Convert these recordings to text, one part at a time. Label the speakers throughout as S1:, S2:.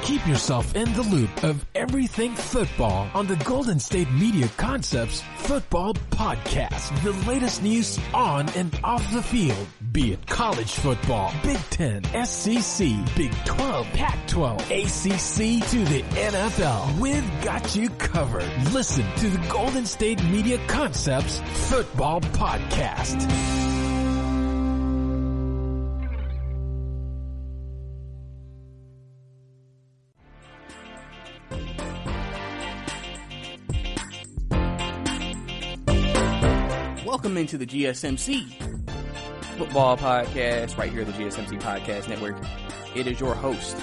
S1: Keep yourself in the loop of everything football on the Golden State Media Concepts Football Podcast. The latest news on and off the field, be it college football, Big Ten, SEC, Big 12, Pac-12, ACC to the NFL. We've got you covered. Listen to the Golden State Media Concepts Football Podcast.
S2: Welcome into the GSMC Football Podcast, right here at the GSMC Podcast Network. It is your host,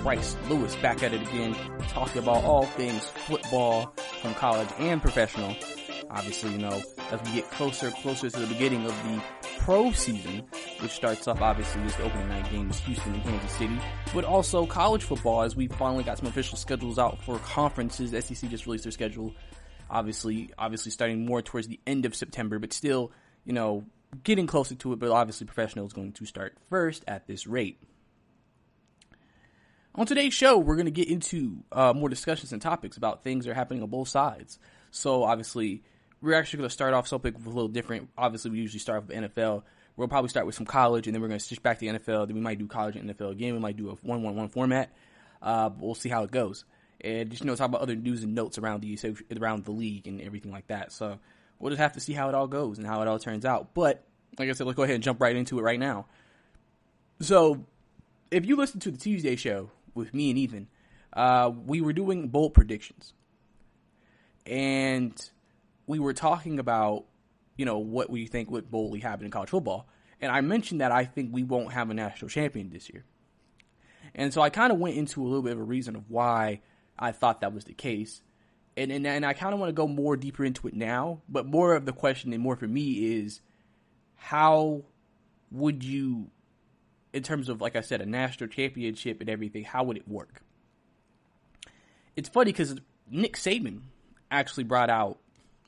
S2: Brice Lewis, back at it again, talking about all things football from college and professional. Obviously, you know, as we get closer to the beginning of the pro season, which starts off, obviously, with the opening night games, Houston and Kansas City, but also college football, as we finally got some official schedules out for conferences. SEC just released their schedule. Obviously starting more towards the end of September, but still, you know, getting closer to it. But obviously professional is going to start first at this rate. On today's show, we're going to get into more discussions and topics about things that are happening on both sides. So obviously, we're actually going to start off something a little different. Obviously, we usually start with NFL. We'll probably start with some college, and then we're going to switch back to NFL. Then we might do college and NFL again. We might do a 1-1-1 format. We'll see how it goes. And just, you know, talk about other news and notes around the league and everything like that. So we'll just have to see how it all goes and how it all turns out. But like I said, let's go ahead and jump right into it right now. So if you listen to the Tuesday show with me and Ethan, we were doing bold predictions. And we were talking about, you know, what we think would boldly happen in college football. And I mentioned that I think we won't have a national champion this year. And so I kind of went into a little bit of a reason of why I thought that was the case. And I kind of want to go more deeper into it now, but more of the question and more for me is, how would you, in terms of, like I said, a national championship and everything, how would it work? It's funny because Nick Saban actually brought out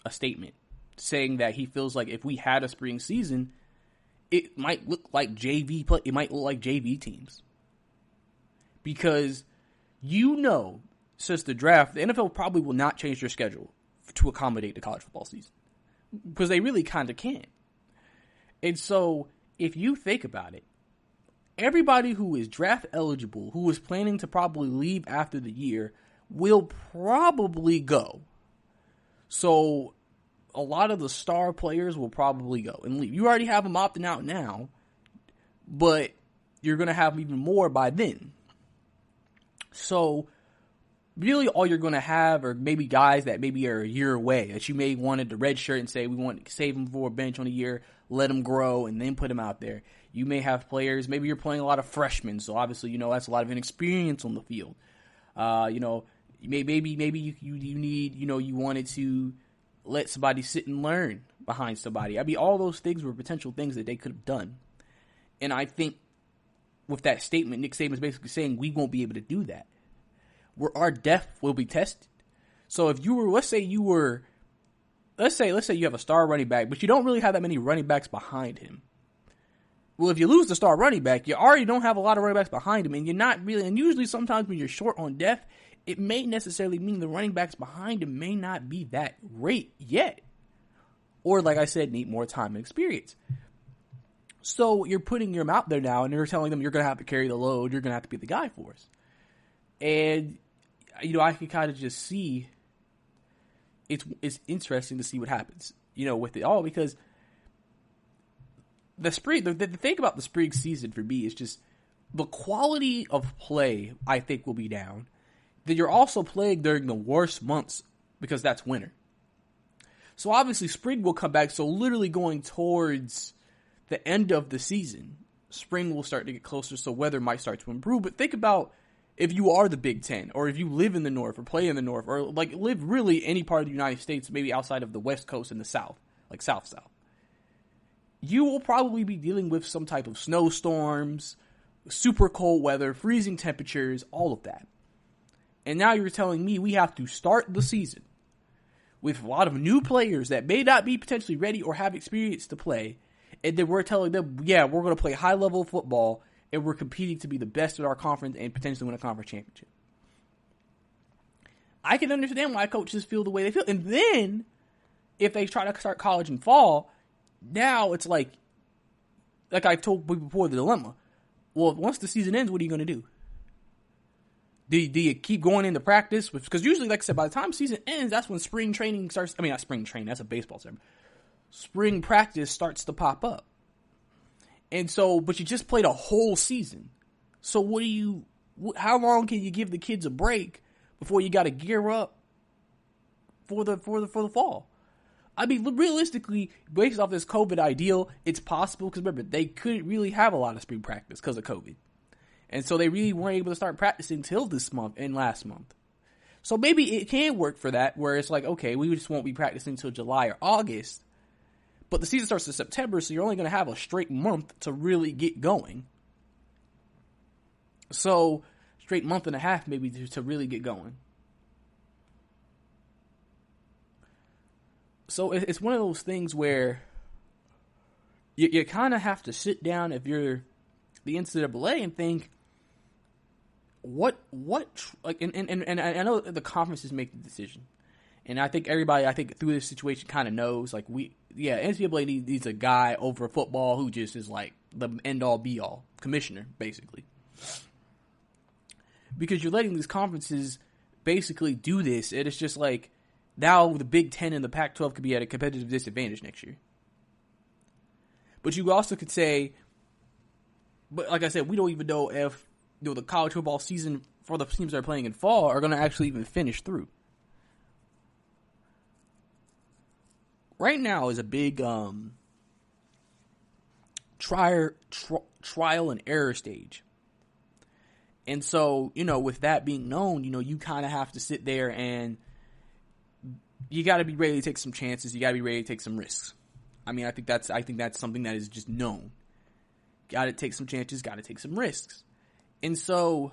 S2: a statement saying that he feels like if we had a spring season, it might look like JV teams. Because, you know, since the draft, the NFL probably will not change their schedule to accommodate the college football season. Because they really kind of can't. And so, if you think about it, everybody who is draft eligible, who is planning to probably leave after the year, will probably go. So, a lot of the star players will probably go and leave. You already have them opting out now, but you're going to have even more by then. So, really all you're going to have are maybe guys that maybe are a year away, that you may wanted to redshirt and say we want to save them for a bench on a year, let them grow, and then put them out there. You may have players, maybe you're playing a lot of freshmen, so obviously, you know, that's a lot of inexperience on the field. You know, maybe you need, you know, you wanted to let somebody sit and learn behind somebody. I mean, all those things were potential things that they could have done. And I think with that statement, Nick Saban is basically saying we won't be able to do that. Where our depth will be tested. So if you were, let's say you have a star running back, but you don't really have that many running backs behind him. Well, if you lose the star running back, you already don't have a lot of running backs behind him, and you're not really, and usually sometimes when you're short on depth, it may necessarily mean the running backs behind him may not be that great yet. Or, like I said, need more time and experience. So you're putting them out there now, and you're telling them you're going to have to carry the load, you're going to have to be the guy for us. And, you know, I can kind of just see it's interesting to see what happens, you know, with it all, because the thing about the spring season for me is just the quality of play, I think, will be down. Then you're also playing during the worst months because that's winter. So obviously spring will come back. So literally going towards the end of the season, spring will start to get closer. So weather might start to improve. But think about if you are the Big Ten, or if you live in the North or play in the North, or like live really any part of the United States, maybe outside of the West Coast and the South, like South. You will probably be dealing with some type of snowstorms, super cold weather, freezing temperatures, all of that. And now you're telling me we have to start the season with a lot of new players that may not be potentially ready or have experience to play. And then we're telling them, yeah, we're going to play high-level football and we're competing to be the best at our conference and potentially win a conference championship. I can understand why coaches feel the way they feel. And then, if they try to start college in fall, now it's like I told you before, the dilemma. Well, once the season ends, what are you going to do? Do you keep going into practice? Because usually, like I said, by the time season ends, that's when spring training starts. I mean, not spring training, that's a baseball term. Spring practice starts to pop up. And so, but you just played a whole season. So how long can you give the kids a break before you got to gear up for the fall? I mean, realistically, based off this COVID ideal, it's possible, because remember, they couldn't really have a lot of spring practice because of COVID. And so they really weren't able to start practicing until this month and last month. So maybe it can work for that, where it's like, okay, we just won't be practicing until July or August. But the season starts in September, so you're only going to have a straight month to really get going. So, straight month and a half maybe to really get going. So it's one of those things where you kind of have to sit down if you're the NCAA and think, what like, and I know the conferences make the decision, and I think everybody through this situation kind of knows, like, NCAA needs a guy over football who just is like the end all be all commissioner, basically, because you're letting these conferences basically do this, and it's just like, now the Big Ten and the Pac-12 could be at a competitive disadvantage next year. But you also could say, but like I said, we don't even know if the college football season for the teams that are playing in fall are going to actually even finish through. Right now is a big trial and error stage. And so, with that being known, you kind of have to sit there and you got to be ready to take some chances. You got to be ready to take some risks. I mean, I think that's something that is just known. Got to take some chances. Got to take some risks. And so,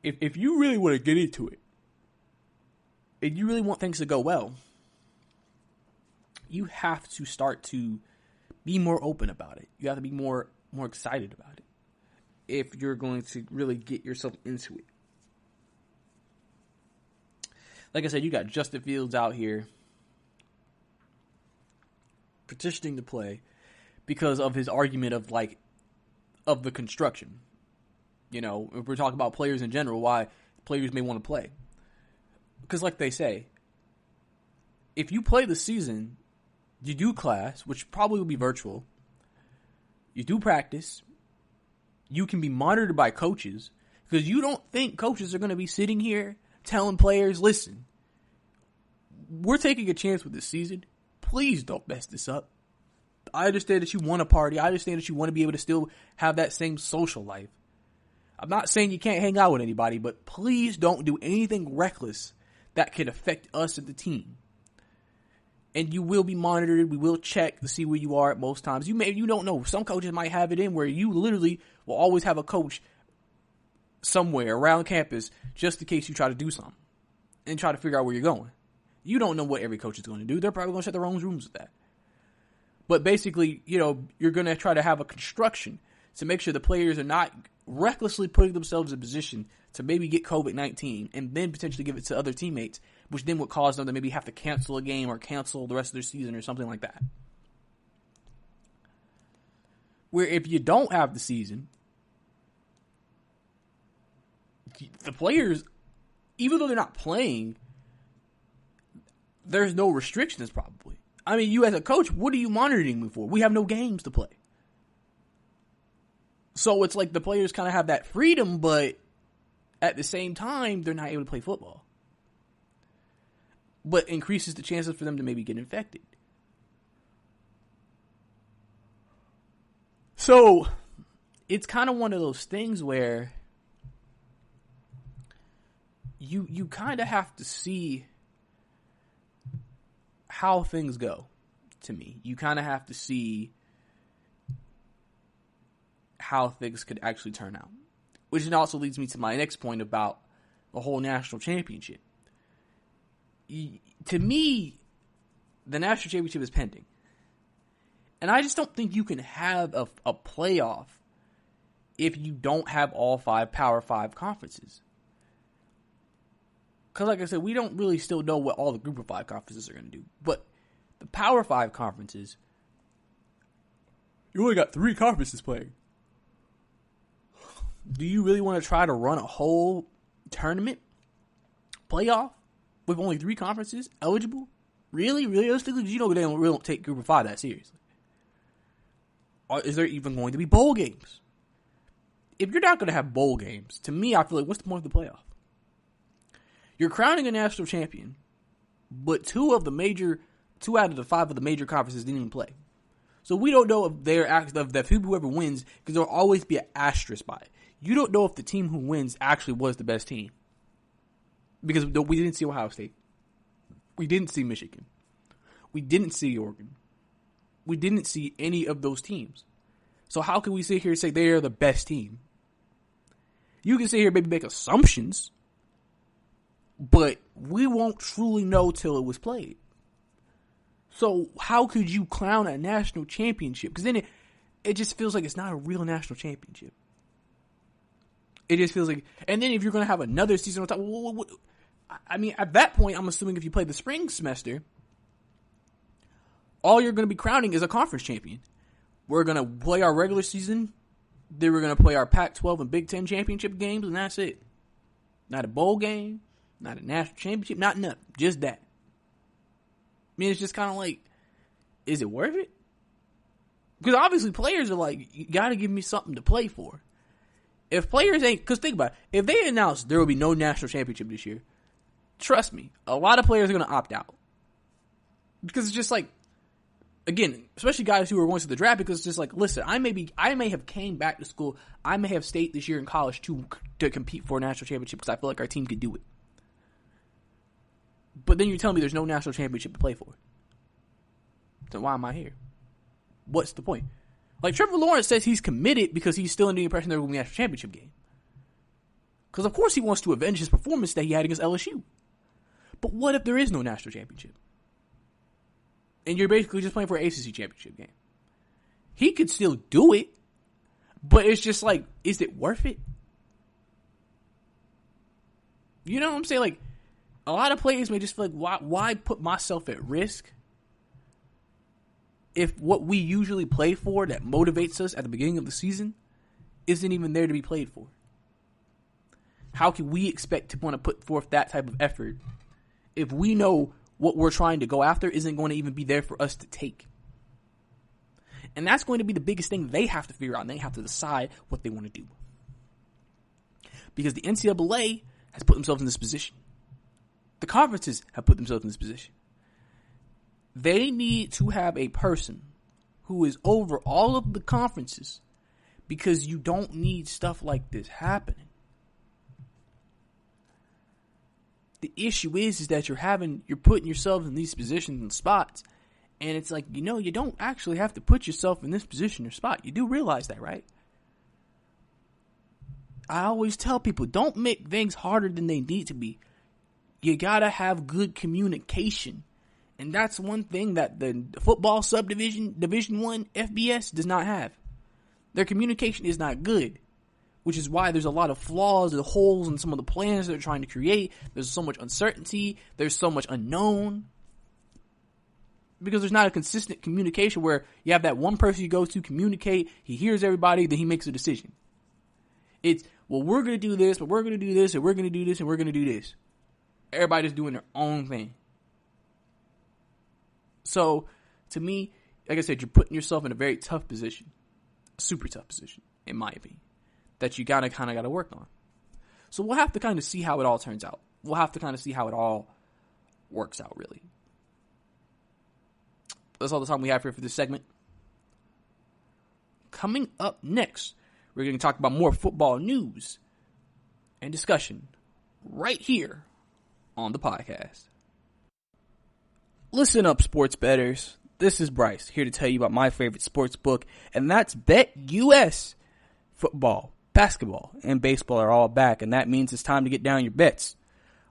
S2: if you really want to get into it, and you really want things to go well, you have to start to be more open about it. You have to be more excited about it if you're going to really get yourself into it. Like I said, you got Justin Fields out here petitioning to play because of his argument of the construction. If we're talking about players in general, why players may want to play. Because like they say, if you play the season, you do class, which probably will be virtual, you do practice, you can be monitored by coaches, because you don't think coaches are going to be sitting here telling players, listen, we're taking a chance with this season. Please don't mess this up. I understand that you want to party. I understand that you want to be able to still have that same social life. I'm not saying you can't hang out with anybody, but please don't do anything reckless that could affect us as the team. And you will be monitored. We will check to see where you are at most times. You don't know. Some coaches might have it in where you literally will always have a coach somewhere around campus just in case you try to do something and try to figure out where you're going. You don't know what every coach is going to do. They're probably going to shut their own rooms with that. But basically, you're going to try to have a construction to make sure the players are not recklessly putting themselves in a position to maybe get COVID-19 and then potentially give it to other teammates, which then would cause them to maybe have to cancel a game or cancel the rest of their season or something like that. Where if you don't have the season, the players, even though they're not playing, there's no restrictions probably. I mean, you as a coach, what are you monitoring me for? We have no games to play. So it's like the players kind of have that freedom, but at the same time, they're not able to play football. But increases the chances for them to maybe get infected. So it's kind of one of those things where you kind of have to see how things go, to me. You kind of have to see how things could actually turn out. Which also leads me to my next point about the whole national championship. To me, the national championship is pending. And I just don't think you can have a playoff if you don't have all 5 Power 5 conferences. Because like I said, we don't really still know what all the Group of 5 conferences are going to do. But the Power 5 conferences, you only got 3 conferences playing. Do you really want to try to run a whole tournament playoff with only 3 conferences eligible? Really? Realistically? Because you know they don't take Group of 5 that seriously. Or is there even going to be bowl games? If you're not going to have bowl games, to me, I feel like, what's the point of the playoff? You're crowning a national champion, but 2 out of the 5 of the major conferences didn't even play. So we don't know if whoever wins, because there'll always be an asterisk by it. You don't know if the team who wins actually was the best team. Because we didn't see Ohio State. We didn't see Michigan. We didn't see Oregon. We didn't see any of those teams. So how can we sit here and say they are the best team? You can sit here and maybe make assumptions, but we won't truly know till it was played. So how could you crown a national championship? Because then it just feels like it's not a real national championship. It just feels like, and then if you're going to have another season on top, I mean, at that point, I'm assuming if you play the spring semester, all you're going to be crowning is a conference champion. We're going to play our regular season, then we're going to play our Pac-12 and Big Ten championship games, and that's it. Not a bowl game, not a national championship, not nothing, just that. I mean, it's just kind of like, is it worth it? Because obviously players are like, you got to give me something to play for. If players ain't, because think about it, if they announce there will be no national championship this year, trust me, a lot of players are going to opt out. Because it's just like, again, especially guys who are going to the draft, because it's just like, listen, I may have came back to school, I may have stayed this year in college to compete for a national championship because I feel like our team could do it. But then you're telling me there's no national championship to play for. So why am I here? What's the point? Like, Trevor Lawrence says he's committed because he's still under the impression there will be a national championship game. Because, of course, he wants to avenge his performance that he had against LSU. But what if there is no national championship? And you're basically just playing for an ACC championship game. He could still do it, but it's just like, is it worth it? You know what I'm saying? Like, a lot of players may just feel like, why put myself at risk if what we usually play for that motivates us at the beginning of the season isn't even there to be played for? How can we expect to want to put forth that type of effort if we know what we're trying to go after isn't going to even be there for us to take? And that's going to be the biggest thing they have to figure out, and they have to decide what they want to do. Because the NCAA has put themselves in this position. The conferences have put themselves in this position. They need to have a person who is over all of the conferences, because you don't need stuff like this happening. The issue is that you're putting yourself in these positions and spots, and it's like, you don't actually have to put yourself in this position or spot. You do realize that, right? I always tell people, don't make things harder than they need to be. You gotta have good communication. And that's one thing that the football subdivision, Division I, FBS, does not have. Their communication is not good, which is why there's a lot of flaws and holes in some of the plans they're trying to create. There's so much uncertainty. There's so much unknown. Because there's not a consistent communication where you have that one person you go to communicate, he hears everybody, then he makes a decision. It's, well, we're going to do this, but we're going to do this, and we're going to do this, and we're going to do this. Everybody's doing their own thing. So, to me, like I said, you're putting yourself in a very tough position. A super tough position, in my opinion, that you kind of got to work on. So we'll have to kind of see how it all turns out. We'll have to kind of see how it all works out, really. That's all the time we have here for this segment. Coming up next, we're going to talk about more football news and discussion right here on the podcast. Listen up, sports bettors. This is Brice, here to tell you about my favorite sports book, and that's BetUS. Football, basketball, and baseball are all back, and that means it's time to get down your bets.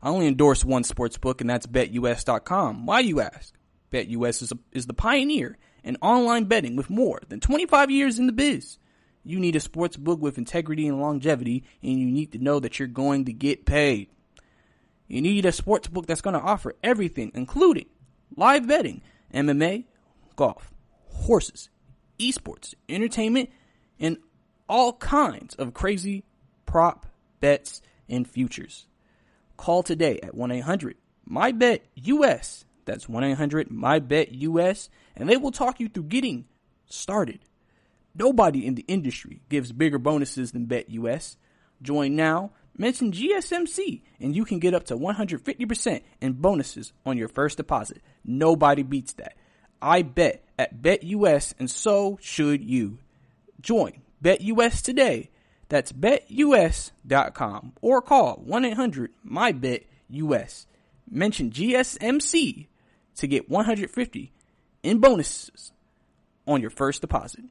S2: I only endorse one sports book, and that's BetUS.com. Why, you ask? BetUS is the pioneer and online betting with more than 25 years in the biz. You need a sports book with integrity and longevity, and you need to know that you're going to get paid. You need a sports book that's going to offer everything, including live betting, MMA, golf, horses, esports, entertainment, and all kinds of crazy prop bets and futures. Call today at 1-800-MyBetUS. That's 1-800-MyBetUS, and they will talk you through getting started. Nobody in the industry gives bigger bonuses than BetUS. Join now, mention GSMC, and you can get up to 150% in bonuses on your first deposit. Nobody beats that. I bet at BetUS, and so should you. Join BetUS today. That's betus.com or call 1-800-MyBetUS. Mention GSMC to get 150 in bonuses on your first deposit.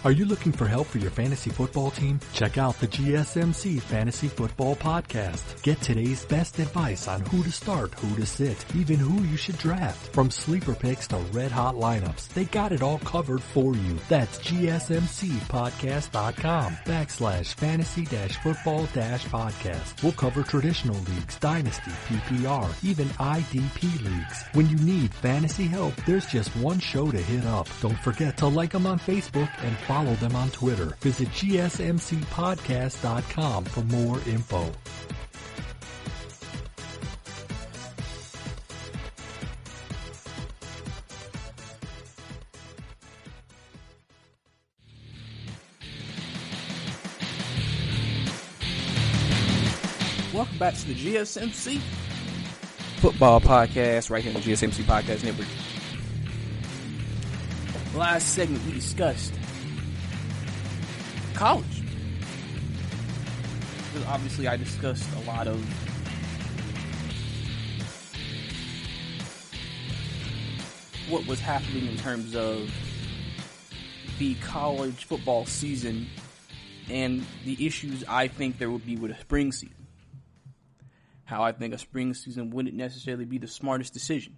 S3: Are you looking for help for your fantasy football team? Check out the GSMC Fantasy Football Podcast. Get today's best advice on who to start, who to sit, even who you should draft. From sleeper picks to red hot lineups, they got it all covered for you. That's GSMCpodcast.com/fantasy-football-podcast. We'll cover traditional leagues, dynasty, PPR, even IDP leagues. When you need fantasy help, there's just one show to hit up. Don't forget to like them on Facebook and follow them on Twitter. Visit GSMCpodcast.com for more info.
S2: Welcome back to the GSMC Football Podcast, right here on the GSMC Podcast Network. Last segment we discussed college. Because obviously I discussed a lot of what was happening in terms of the college football season and the issues I think there would be with a spring season. How I think a spring season wouldn't necessarily be the smartest decision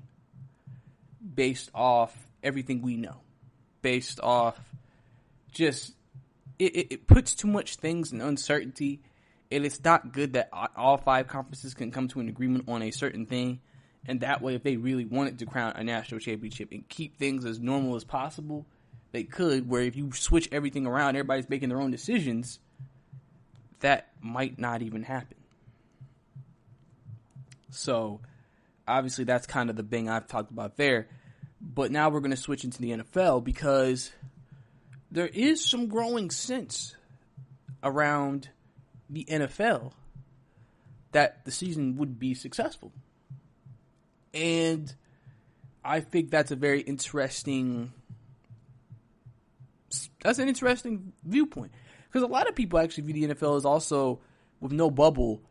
S2: based off everything we know. Based off just it puts too much things in uncertainty, and it's not good that all five conferences can come to an agreement on a certain thing, and that way if they really wanted to crown a national championship and keep things as normal as possible, they could, where if you switch everything around, everybody's making their own decisions, that might not even happen. So, obviously that's kind of the thing I've talked about there, but now we're going to switch into the NFL because there is some growing sense around the NFL that the season would be successful. And I think that's a very interesting viewpoint. Because a lot of people actually view the NFL as also, with no bubble,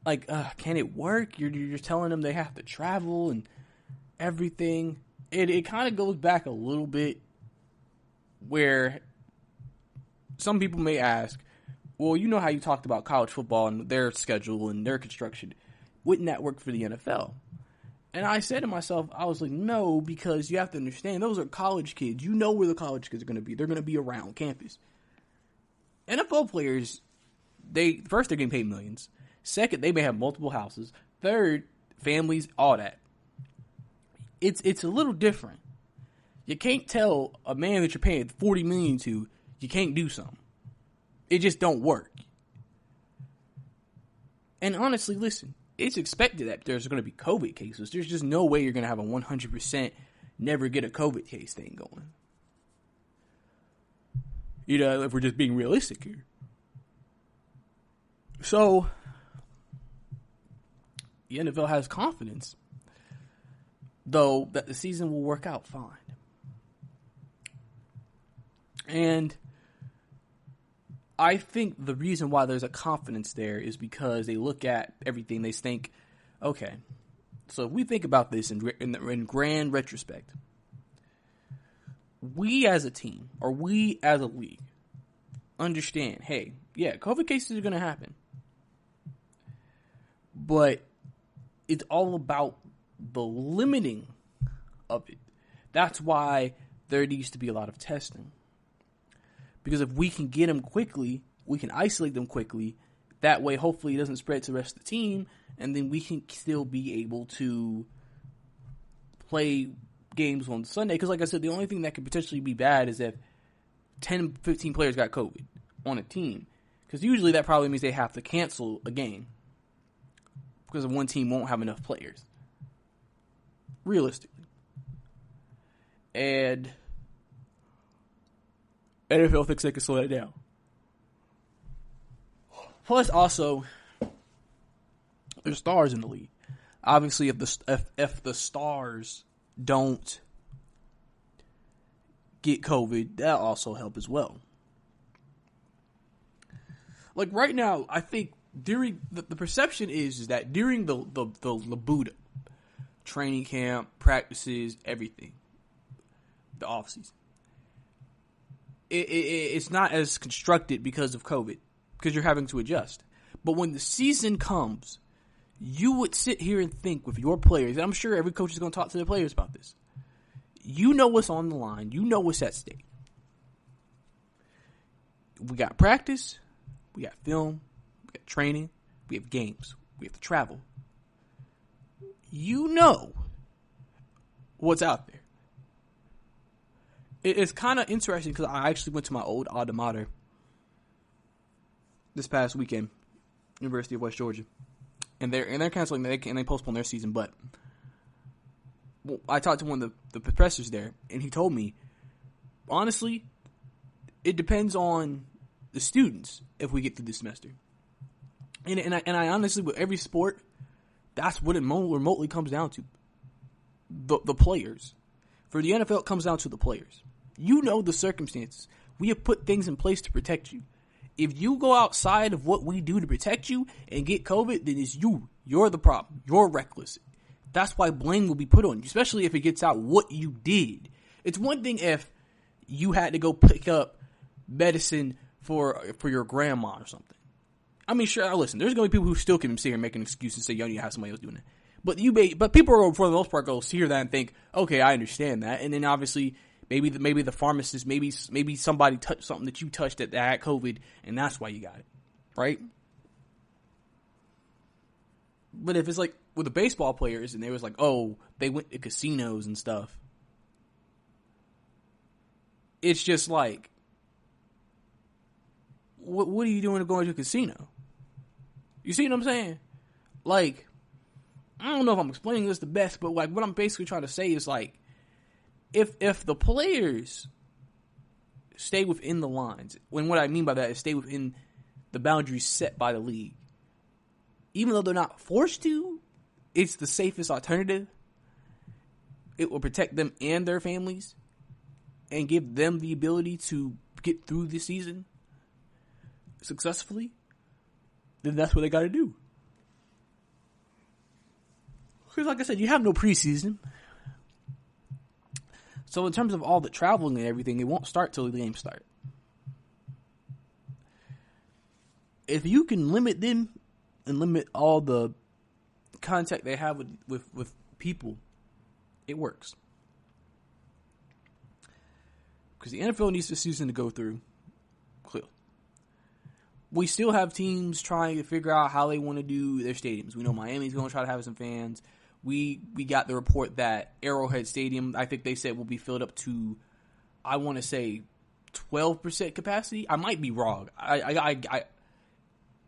S2: like, can it work? You're telling them they have to travel and everything. It kind of goes back a little bit where some people may ask, well, you know how you talked about college football and their schedule and their construction. Wouldn't that work for the NFL? And I said to myself, I was like, no, because you have to understand, those are college kids. You know where the college kids are going to be. They're going to be around campus. NFL players, first, they're getting paid millions. Second, they may have multiple houses. Third, families, all that. It's a little different. You can't tell a man that you're paying $40 million to, you can't do something. It just don't work. And honestly, listen, it's expected that there's going to be COVID cases. There's just no way you're going to have a 100% never get a COVID case thing going. You know, if we're just being realistic here. So, the NFL has confidence, though, that the season will work out fine. And I think the reason why there's a confidence there is because they look at everything, they think, okay, so if we think about this in grand retrospect, we as a team, or we as a league, understand, hey, yeah, COVID cases are going to happen. But it's all about the limiting of it. That's why there needs to be a lot of testing. Because if we can get them quickly, we can isolate them quickly. That way, hopefully, it doesn't spread to the rest of the team, and then we can still be able to play games on Sunday. Because, like I said, the only thing that could potentially be bad is if 10, 15 players got COVID on a team. Because usually that probably means they have to cancel a game. Because one team won't have enough players. Realistically. And NFL thinks they can slow that down. Plus, also, there's stars in the league. Obviously, if the stars don't get COVID, that'll also help as well. Like right now, I think during the perception is that during the Labuda, training camp, practices, everything, the offseason, it's not as constructed because of COVID, because you're having to adjust. But when the season comes, you would sit here and think with your players, and I'm sure every coach is going to talk to their players about this. You know what's on the line. You know what's at stake. We got practice. We got film. We got training. We have games. We have to travel. You know what's out there. It's kind of interesting because I actually went to my old alma mater this past weekend, University of West Georgia, and they're canceling. They postponed their season. But I talked to one of the professors there, and he told me, honestly, it depends on the students if we get through this semester. And I honestly, with every sport, that's what it remotely comes down to. The players. For the NFL, it comes down to the players. You know the circumstances. We have put things in place to protect you. If you go outside of what we do to protect you and get COVID, then it's you. You're the problem. You're reckless. That's why blame will be put on you, especially if it gets out what you did. It's one thing if you had to go pick up medicine for your grandma or something. I mean, sure, listen, there's going to be people who still can sit here and make an excuse and say, yo, you have somebody else doing it. But people are, for the most part, go hear that and think, okay, I understand that. And then obviously, maybe the pharmacist, maybe somebody touched something that you touched that had COVID, and that's why you got it, right? But if it's like with the baseball players, and they was like, oh, they went to casinos and stuff, it's just like, what are you doing to go into a casino? You see what I'm saying? Like, I don't know if I'm explaining this the best, but like what I'm basically trying to say is like, if the players stay within the lines, when what I mean by that is stay within the boundaries set by the league, even though they're not forced to, it's the safest alternative. It will protect them and their families and give them the ability to get through the season successfully, then that's what they got to do. Because like I said, you have no preseason. So in terms of all the traveling and everything, it won't start till the games start. If you can limit them and limit all the contact they have with people, it works. Because the NFL needs the season to go through, clearly. We still have teams trying to figure out how they want to do their stadiums. We know Miami's going to try to have some fans. We got the report that Arrowhead Stadium, I think they said, will be filled up to, I want to say, 12% capacity. I might be wrong.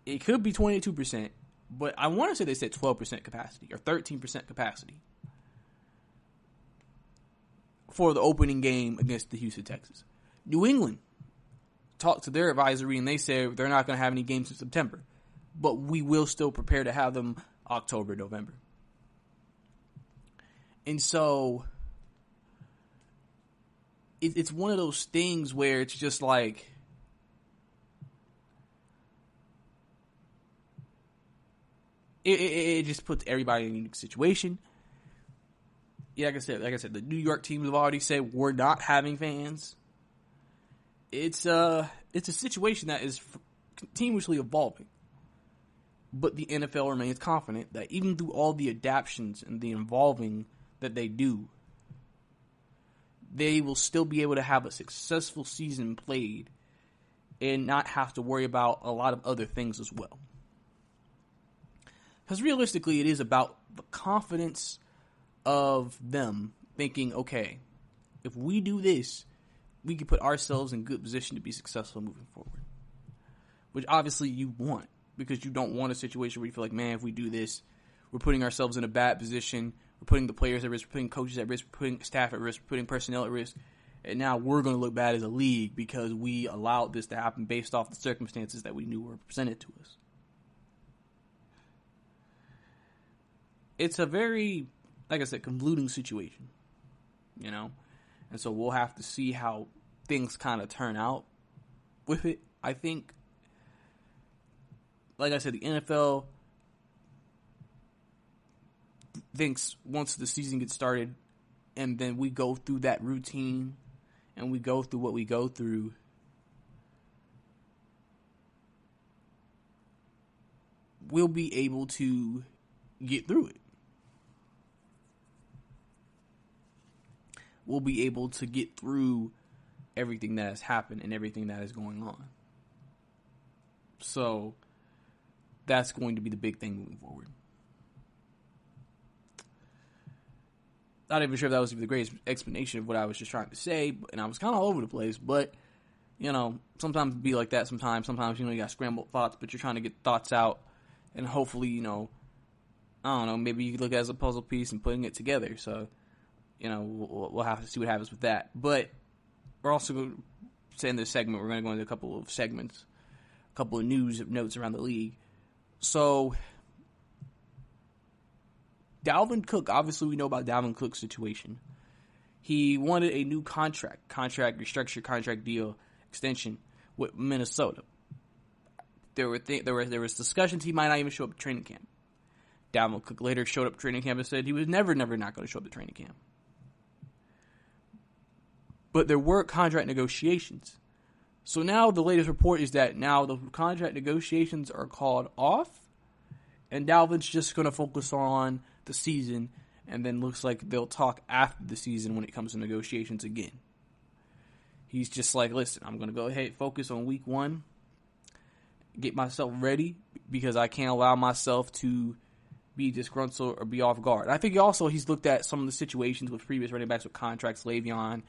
S2: It could be 22%, but I want to say they said 12% capacity or 13% capacity for the opening game against the Houston Texans. New England talked to their advisory, and they said they're not going to have any games in September, but we will still prepare to have them October, November. And so it's one of those things where it's just like, it just puts everybody in a unique situation. Yeah, like I said, the New York teams have already said we're not having fans. It's a situation that is continuously evolving. But the NFL remains confident that even through all the adaptations and the evolving that they do, they will still be able to have a successful season played and not have to worry about a lot of other things as well. Because realistically, it is about the confidence of them thinking, okay, if we do this, we can put ourselves in good position to be successful moving forward. Which obviously you want, because you don't want a situation where you feel like, man, if we do this, we're putting ourselves in a bad position. We're putting the players at risk. We're putting coaches at risk. We're putting staff at risk. We're putting personnel at risk. And now we're going to look bad as a league because we allowed this to happen based off the circumstances that we knew were presented to us. It's a very, like I said, convoluting situation, you know? And so we'll have to see how things kind of turn out with it. I think, like I said, the NFL thinks once the season gets started and then we go through that routine and we go through what we go through, we'll be able to get through it. We'll be able to get through everything that has happened and everything that is going on. So that's going to be the big thing moving forward. Not even sure if that was the greatest explanation of what I was just trying to say, and I was kind of all over the place, but, you know, sometimes it be like that sometimes, you know, you got scrambled thoughts, but you're trying to get thoughts out, and hopefully, you know, I don't know, maybe you could look at it as a puzzle piece and putting it together, so, you know, we'll have to see what happens with that, but we're also going to say in this segment, we're going to go into a couple of segments, a couple of news notes around the league. So Dalvin Cook, obviously we know about Dalvin Cook's situation. He wanted a new contract restructure, contract deal extension with Minnesota. There was discussions he might not even show up at training camp. Dalvin Cook later showed up at training camp and said he was never not going to show up at training camp. But there were contract negotiations. So now the latest report is that now the contract negotiations are called off, and Dalvin's just going to focus on the season, and then looks like they'll talk after the season when it comes to negotiations again. He's just like, listen, I'm going to go ahead, focus on week 1, get myself ready, because I can't allow myself to be disgruntled or be off guard. I think also he's looked at some of the situations with previous running backs with contracts, Le'Veon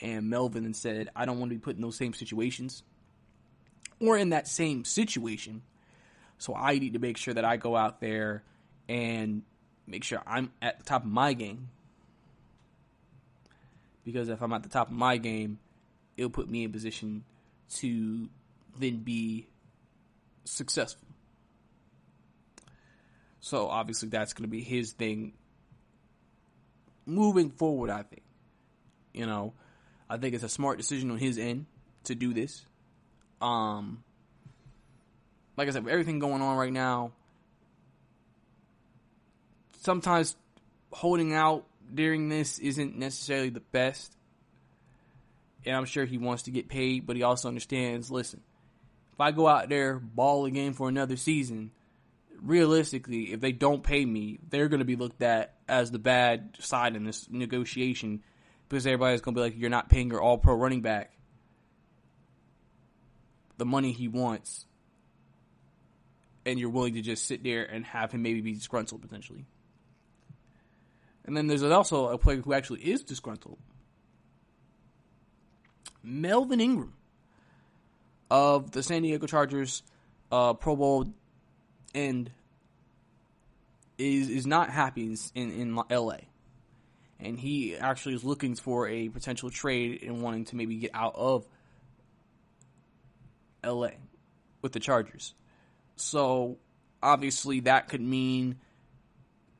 S2: and Melvin, and said, I don't want to be put in those same situations or in that same situation. So I need to make sure that I go out there and make sure I'm at the top of my game. Because if I'm at the top of my game, it'll put me in position to then be successful. So obviously that's going to be his thing moving forward, I think. You know, I think it's a smart decision on his end to do this. Like I said, with everything going on right now, sometimes holding out during this isn't necessarily the best. And I'm sure he wants to get paid, but he also understands, listen, if I go out there, ball again for another season, realistically, if they don't pay me, they're going to be looked at as the bad side in this negotiation, because everybody's going to be like, you're not paying your all-pro running back the money he wants, and you're willing to just sit there and have him maybe be disgruntled potentially. And then there's also a player who actually is disgruntled. Melvin Ingram of the San Diego Chargers, Pro Bowl end, is not happy in LA. And he actually is looking for a potential trade and wanting to maybe get out of LA with the Chargers. So obviously that could mean,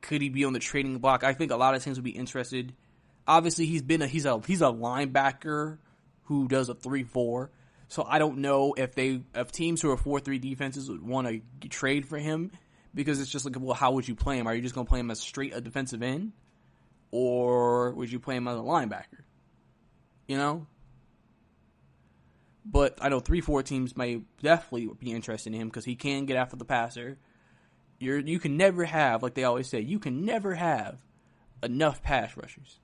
S2: could he be on the trading block? I think a lot of teams would be interested. Obviously he's a linebacker who does a 3-4. So I don't know if teams who are 4-3 defenses would want to trade for him, because it's just like, well, how would you play him? Are you just going to play him as straight a defensive end, or would you play him as a linebacker? You know? But I know 3-4 teams may definitely be interested in him because he can get after the passer. You can never have, like they always say, you can never have enough pass rushers.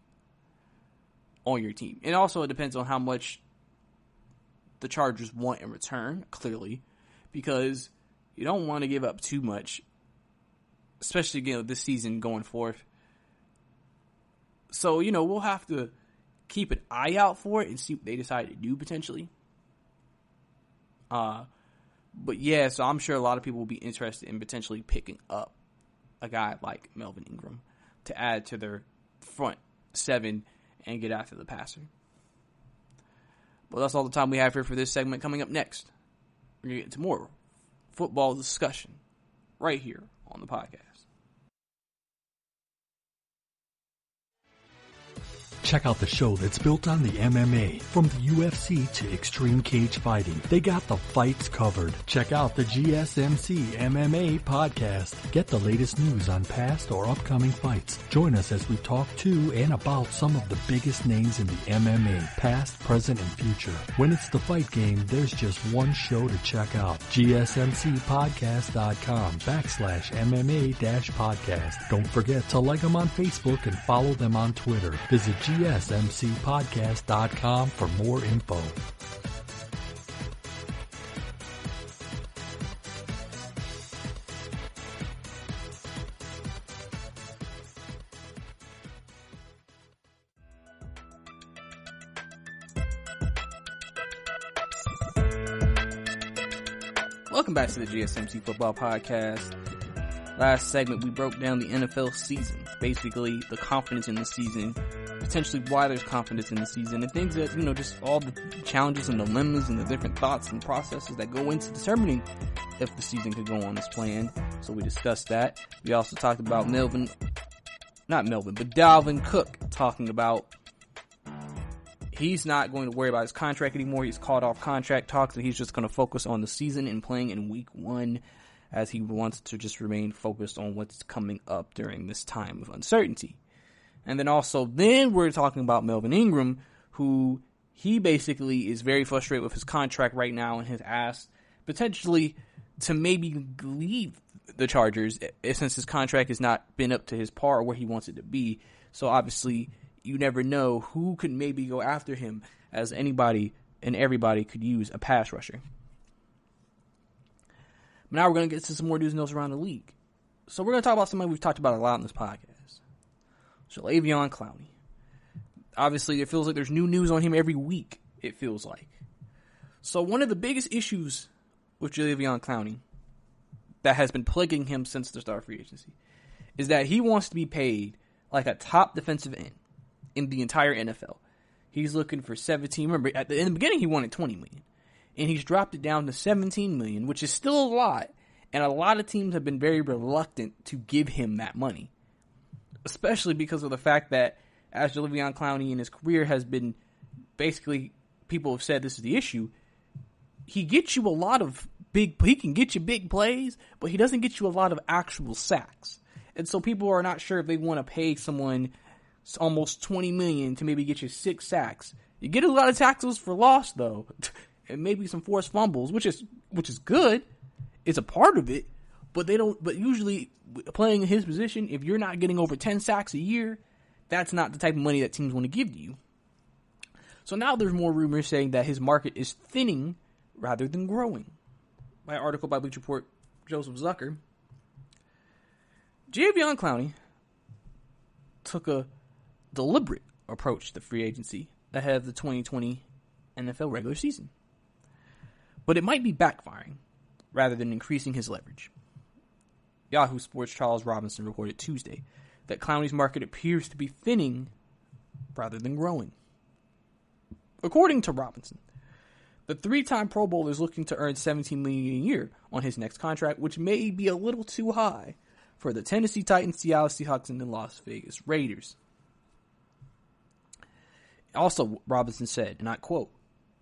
S2: on your team. And also it depends on how much the Chargers want in return, clearly, because you don't want to give up too much, especially, this season going forth. So, we'll have to keep an eye out for it and see what they decide to do potentially. But yeah, so I'm sure a lot of people will be interested in potentially picking up a guy like Melvin Ingram to add to their front seven and get after the passer. Well, that's all the time we have here for this segment. Coming up next, we're going to get into more football discussion right here on the podcast.
S3: Check out the show that's built on the MMA. From the UFC to extreme cage fighting, they got the fights covered. Check out the GSMC MMA podcast. Get the latest news on past or upcoming fights. Join us as we talk to and about some of the biggest names in the MMA, past, present, and future. When it's the fight game, there's just one show to check out. GSMCpodcast.com/MMA-podcast. Don't forget to like them on Facebook and follow them on Twitter. Visit GSMCpodcast.com for more info.
S2: Welcome back to the GSMC Football Podcast. Last segment, we broke down the NFL season. Basically, the confidence in the season, potentially why there's confidence in the season, and things that, just all the challenges and dilemmas and the different thoughts and processes that go into determining if the season could go on as planned. So we discussed that. We also talked about Dalvin Cook, talking about he's not going to worry about his contract anymore. He's called off contract talks, and he's just going to focus on the season and playing in week 1, as he wants to just remain focused on what's coming up during this time of uncertainty. And then we're talking about Melvin Ingram, who he basically is very frustrated with his contract right now and has asked potentially to maybe leave the Chargers since his contract has not been up to his par or where he wants it to be. So obviously you never know who could maybe go after him, as anybody and everybody could use a pass rusher. Now we're going to get to some more news and notes around the league. So we're going to talk about something we've talked about a lot in this podcast. Jadeveon Clowney. Obviously, it feels like there's new news on him every week, it feels like. So one of the biggest issues with Jadeveon Clowney that has been plaguing him since the start of free agency is that he wants to be paid like a top defensive end in the entire NFL. He's looking for 17. Remember, in the beginning, he wanted $20 million. And he's dropped it down to $17 million, which is still a lot. And a lot of teams have been very reluctant to give him that money. Especially because of the fact that as Jadeveon Clowney in his career has been, basically, people have said this is the issue, he gets you a lot of he can get you big plays, but he doesn't get you a lot of actual sacks. And so people are not sure if they want to pay someone almost $20 million to maybe get you 6 sacks. You get a lot of tackles for loss, though. And maybe some forced fumbles, which is good. It's a part of it, but usually playing in his position, if you're not getting over 10 sacks a year, that's not the type of money that teams want to give you. So now there's more rumors saying that his market is thinning rather than growing. By an article by Bleacher Report, Joseph Zucker. Jadeveon Clowney took a deliberate approach to free agency ahead of the 2020 NFL regular season. But it might be backfiring rather than increasing his leverage. Yahoo Sports' Charles Robinson reported Tuesday that Clowney's market appears to be thinning rather than growing. According to Robinson, the 3-time Pro Bowler is looking to earn $17 million a year on his next contract, which may be a little too high for the Tennessee Titans, Seattle Seahawks, and the Las Vegas Raiders. Also, Robinson said, and I quote,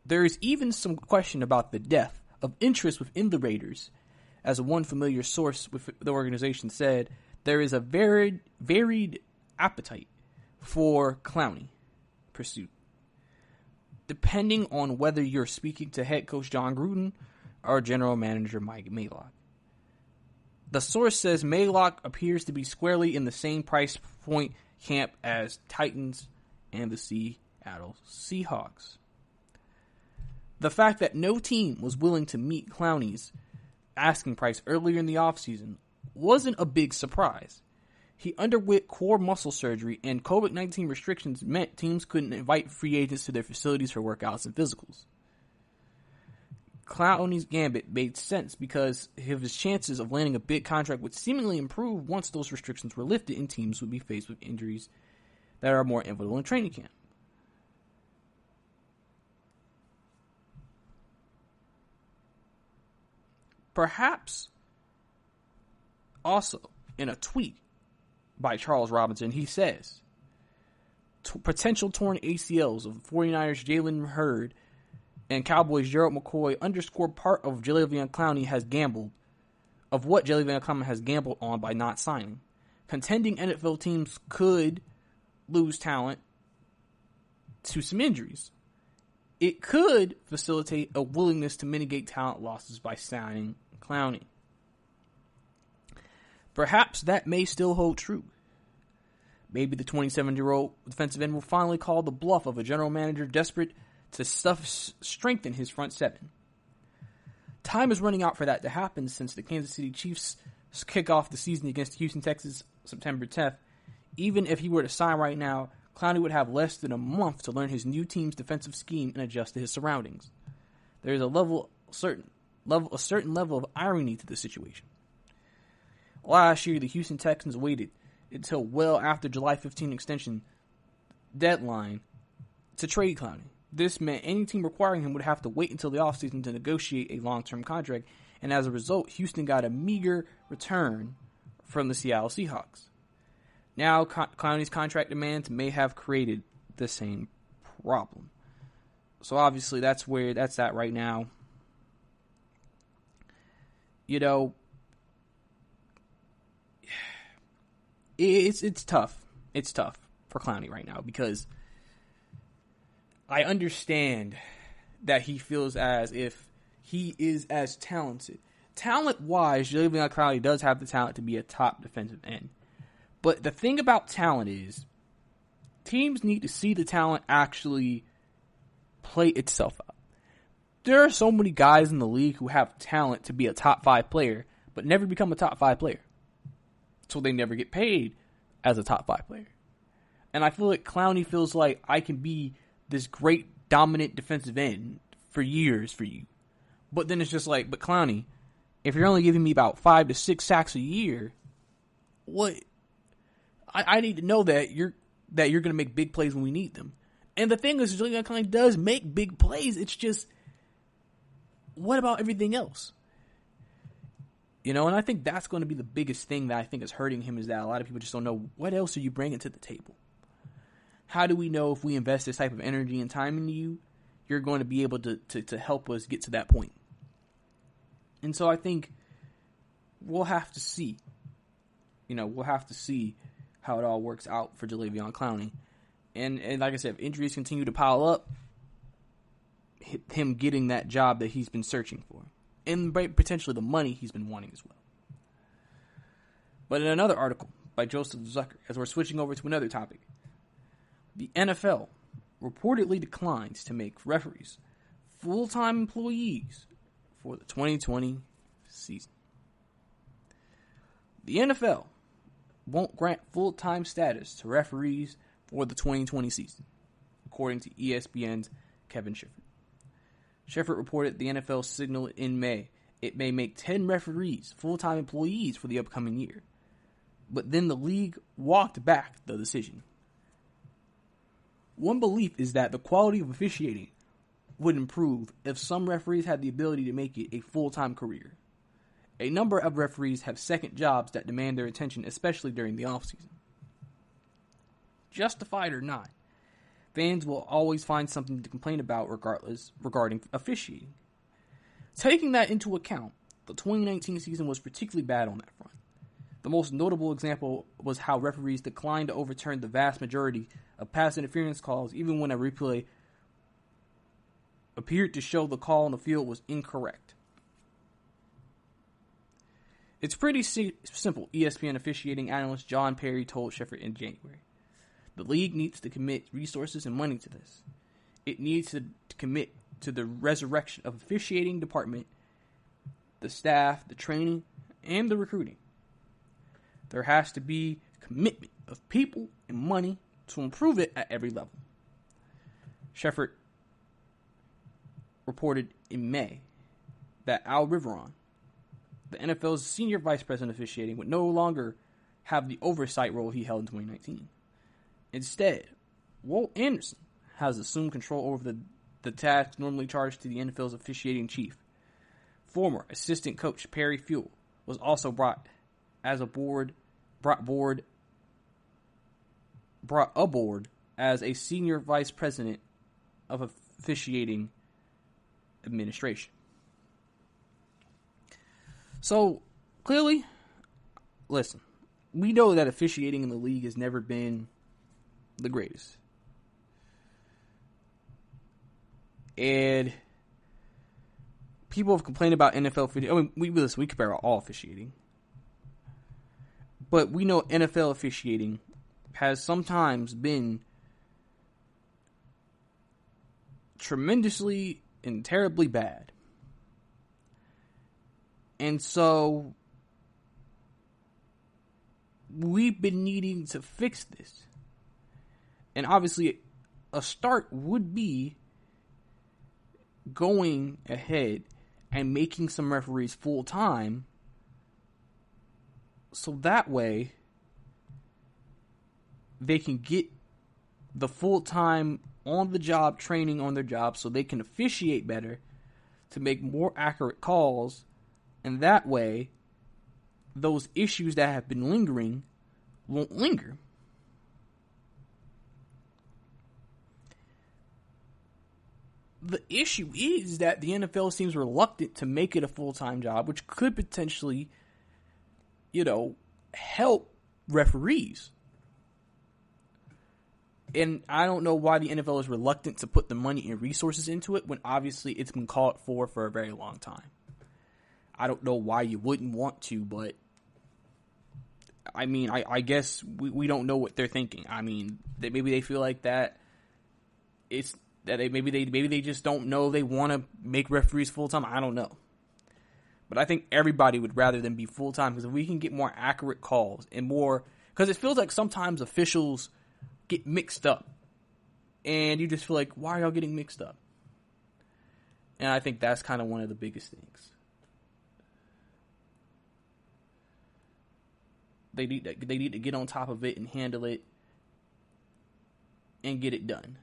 S2: "There is even some question about the depth of interest within the Raiders. As one familiar source with the organization said, there is a varied appetite for Clowney pursuit, depending on whether you're speaking to head coach John Gruden or general manager Mike Mayock. The source says Mayock appears to be squarely in the same price point camp as Titans and the Seattle Seahawks. The fact that no team was willing to meet Clowney's asking price earlier in the offseason wasn't a big surprise. He underwent core muscle surgery, and COVID-19 restrictions meant teams couldn't invite free agents to their facilities for workouts and physicals. Clowney's gambit made sense because his chances of landing a big contract would seemingly improve once those restrictions were lifted and teams would be faced with injuries that are more inevitable in training camp. Perhaps also in a tweet by Charles Robinson, he says, potential torn ACLs of 49ers Jalen Hurd and Cowboys Gerald McCoy underscore part of Jadeveon Clowney has gambled, of what Jadeveon Clowney has gambled on by not signing. Contending NFL teams could lose talent to some injuries. It could facilitate a willingness to mitigate talent losses by signing Clowney. Perhaps that may still hold true. Maybe the 27-year-old defensive end will finally call the bluff of a general manager desperate to strengthen his front seven. Time is running out for that to happen since the Kansas City Chiefs kick off the season against Houston, Texas, September 10th. Even if he were to sign right now, Clowney would have less than a month to learn his new team's defensive scheme and adjust to his surroundings. There is a certain level of irony to the situation. Last year, the Houston Texans waited until well after July 15 extension deadline to trade Clowney. This meant any team requiring him would have to wait until the offseason to negotiate a long-term contract, and as a result, Houston got a meager return from the Seattle Seahawks. Now, Clowney's contract demands may have created the same problem. So obviously, that's where that's at right now. You know, it's tough. It's tough for Clowney right now because I understand that he feels as if he is as talented. Talent-wise, Jadeveon Clowney does have the talent to be a top defensive end. But the thing about talent is teams need to see the talent actually play itself out. There are so many guys in the league who have talent to be a top 5 player, but never become a top 5 player. So they never get paid as a top 5 player. And I feel like Clowney feels like I can be this great dominant defensive end for years for you. But then it's just like, but Clowney, if you're only giving me about 5 to 6 sacks a year, what? I need to know that you're going to make big plays when we need them. And the thing is, Jadeveon Clowney does make big plays. It's just, what about everything else? You know, and I think that's going to be the biggest thing that I think is hurting him is that a lot of people just don't know what else are you bringing to the table. How do we know if we invest this type of energy and time into you, you're going to be able to help us get to that point? And so I think we'll have to see. You know, we'll have to see how it all works out for Jadeveon Clowney. And like I said, if injuries continue to pile up, him getting that job that he's been searching for. And potentially the money he's been wanting as well. But in another article by Joseph Zucker, as we're switching over to another topic, the NFL reportedly declines to make referees full-time employees for the 2020 season. The NFL won't grant full-time status to referees for the 2020 season, according to ESPN's Kevin Shepard. Shepard reported the NFL signaled in May it may make 10 referees full-time employees for the upcoming year. But then the league walked back the decision. One belief is that the quality of officiating would improve if some referees had the ability to make it a full-time career. A number of referees have second jobs that demand their attention, especially during the offseason. Justified or not, fans will always find something to complain about regarding officiating. Taking that into account, the 2019 season was particularly bad on that front. The most notable example was how referees declined to overturn the vast majority of pass interference calls, even when a replay appeared to show the call on the field was incorrect. It's pretty simple, ESPN officiating analyst John Perry told Shepard in January. The league needs to commit resources and money to this. It needs to commit to the resurrection of the officiating department, the staff, the training, and the recruiting. There has to be commitment of people and money to improve it at every level. Shepard reported in May that Al Riveron, the NFL's senior vice president of officiating, would no longer have the oversight role he held in 2019. Instead, Walt Anderson has assumed control over the tasks normally charged to the NFL's officiating chief. Former assistant coach Perry Fuel was also brought aboard as a senior vice president of officiating administration. So, clearly, listen, we know that officiating in the league has never been the greatest. And people have complained about NFL officiating. I mean, we compare all officiating. But we know NFL officiating has sometimes been tremendously and terribly bad. And so we've been needing to fix this. And obviously a start would be going ahead and making some referees full-time, so that way they can get the full-time on-the-job training on their job so they can officiate better to make more accurate calls, and that way those issues that have been lingering won't linger. The issue is that the NFL seems reluctant to make it a full-time job, which could potentially, help referees. And I don't know why the NFL is reluctant to put the money and resources into it when obviously it's been called for a very long time. I don't know why you wouldn't want to, but I mean, I guess we don't know what they're thinking. I mean, maybe they feel like that it's that maybe they just don't know they want to make referees full time. I don't know, but I think everybody would rather them be full time, because if we can get more accurate calls and more, because it feels like sometimes officials get mixed up, and you just feel like, why are y'all getting mixed up? And I think that's kind of one of the biggest things. They need to get on top of it and handle it and get it done.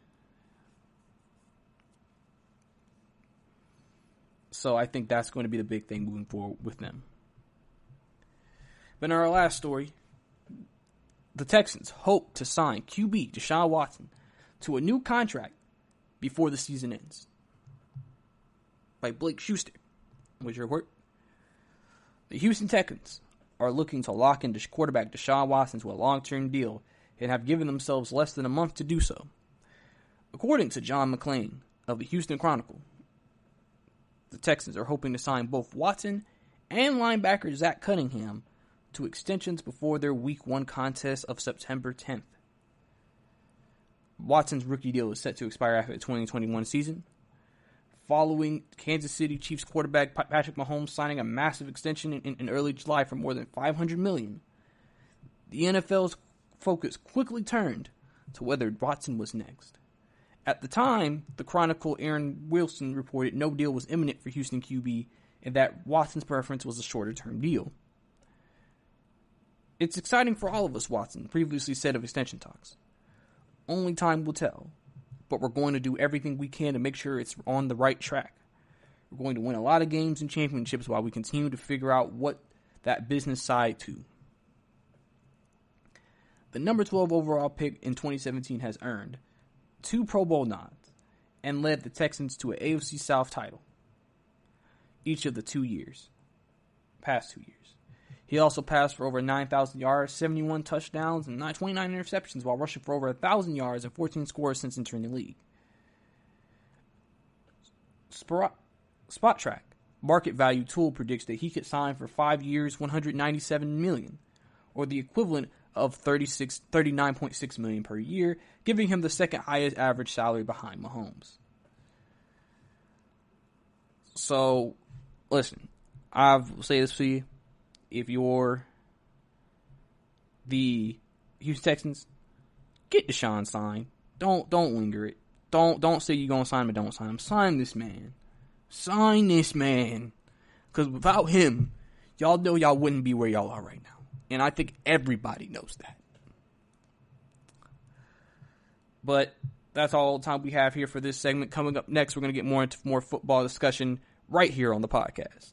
S2: So I think that's going to be the big thing moving forward with them. But in our last story, the Texans hope to sign QB Deshaun Watson to a new contract before the season ends. By Blake Schuster. What's your word? The Houston Texans are looking to lock in quarterback Deshaun Watson to a long-term deal and have given themselves less than a month to do so. According to John McClain of the Houston Chronicle, the Texans are hoping to sign both Watson and linebacker Zach Cunningham to extensions before their Week 1 contest of September 10th. Watson's rookie deal is set to expire after the 2021 season, following Kansas City Chiefs quarterback Patrick Mahomes signing a massive extension in early July for more than $500 million. The NFL's focus quickly turned to whether Watson was next. At the time, the Chronicle Aaron Wilson reported no deal was imminent for Houston QB and that Watson's preference was a shorter-term deal. It's exciting for all of us, Watson previously said of extension talks. Only time will tell, but we're going to do everything we can to make sure it's on the right track. We're going to win a lot of games and championships while we continue to figure out what that business side to. The number 12 overall pick in 2017 has earned 2 Pro Bowl nods and led the Texans to an AFC South title each of the past 2 years. He also passed for over 9,000 yards, 71 touchdowns, and 29 interceptions while rushing for over 1,000 yards and 14 scores since entering the league. Spot Track market value tool predicts that he could sign for 5 years, $197 million, or the equivalent of $39.6 million per year, giving him the second highest average salary behind Mahomes. So, listen, I'll say this to you. If you're the Houston Texans, get Deshaun signed. Don't linger it. Don't say you're gonna sign him, but don't sign him. Sign this man. Sign this man. Because without him, y'all know y'all wouldn't be where y'all are right now. And I think everybody knows that. But that's all the time we have here for this segment. Coming up next, we're going to get more into more football discussion right here on the podcast.